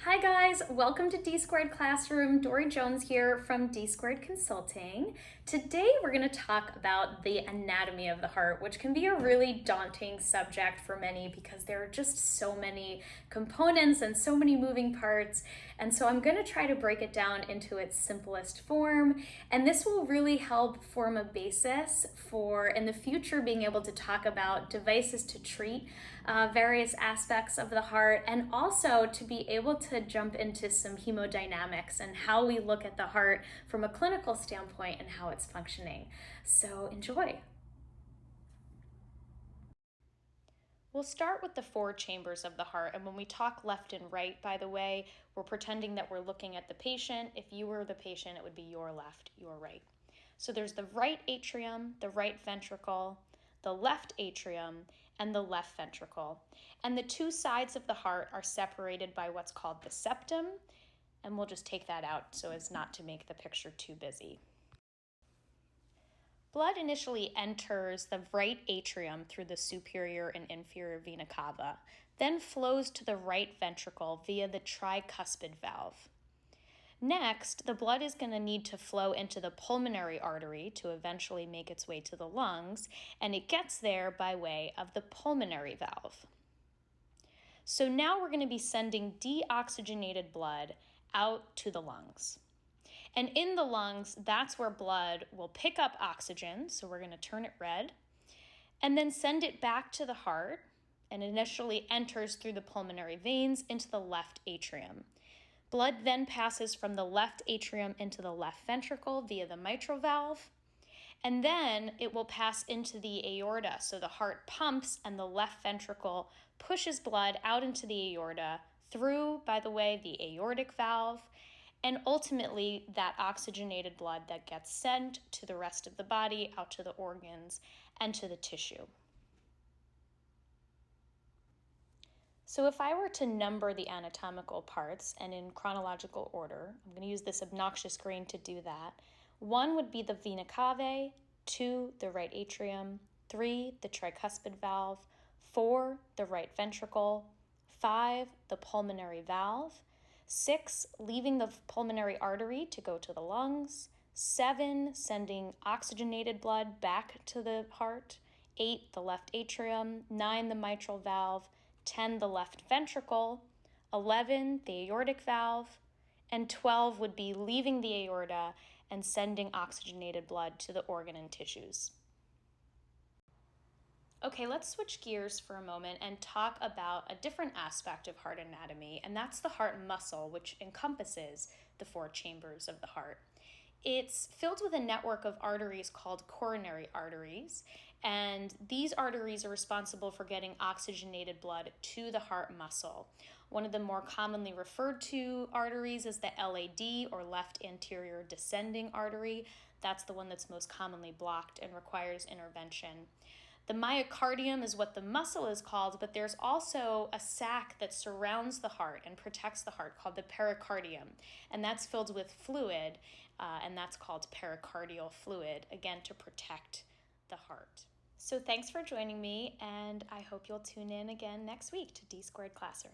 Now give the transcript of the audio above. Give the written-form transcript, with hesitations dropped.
Hi guys, welcome to D Squared Classroom. Dori Jones here from D Squared Consulting. Today we're going to talk about the anatomy of the heart, which can be a really daunting subject for many because there are just so many components and so many moving parts. And so I'm going to try to break it down into its simplest form. And this will really help form a basis for, in the future, being able to talk about devices to treat various aspects of the heart, and also to be able to jump into some hemodynamics and how we look at the heart from a clinical standpoint and how it's functioning. So enjoy. We'll start with the four chambers of the heart. And when we talk left and right, by the way, we're pretending that we're looking at the patient. If you were the patient, it would be your left, your right. So there's the right atrium, the right ventricle, the left atrium, and the left ventricle. And the two sides of the heart are separated by what's called the septum. And we'll just take that out so as not to make the picture too busy. Blood initially enters the right atrium through the superior and inferior vena cava, then flows to the right ventricle via the tricuspid valve. Next, the blood is going to need to flow into the pulmonary artery to eventually make its way to the lungs, and it gets there by way of the pulmonary valve. So now we're going to be sending deoxygenated blood out to the lungs. And in the lungs, that's where blood will pick up oxygen, so we're going to turn it red, and then send it back to the heart, and initially enters through the pulmonary veins into the left atrium. Blood then passes from the left atrium into the left ventricle via the mitral valve, and then it will pass into the aorta. So the heart pumps and the left ventricle pushes blood out into the aorta through, by the way, the aortic valve, and ultimately that oxygenated blood that gets sent to the rest of the body, out to the organs, and to the tissue. So if I were to number the anatomical parts, and in chronological order, I'm going to use this obnoxious green to do that. 1 would be the vena cava, 2, the right atrium, 3, the tricuspid valve, 4, the right ventricle, 5, the pulmonary valve, 6, leaving the pulmonary artery to go to the lungs, 7, sending oxygenated blood back to the heart, 8, the left atrium, 9, the mitral valve, 10, the left ventricle, 11, the aortic valve, and 12 would be leaving the aorta and sending oxygenated blood to the organ and tissues. Okay, let's switch gears for a moment and talk about a different aspect of heart anatomy, and that's the heart muscle, which encompasses the four chambers of the heart. It's filled with a network of arteries called coronary arteries, and these arteries are responsible for getting oxygenated blood to the heart muscle. One of the more commonly referred to arteries is the LAD, or left anterior descending artery. That's the one that's most commonly blocked and requires intervention. The myocardium is what the muscle is called, but there's also a sac that surrounds the heart and protects the heart called the pericardium, and that's filled with fluid, and that's called pericardial fluid, again, to protect the heart. So thanks for joining me, and I hope you'll tune in again next week to D Squared Classroom.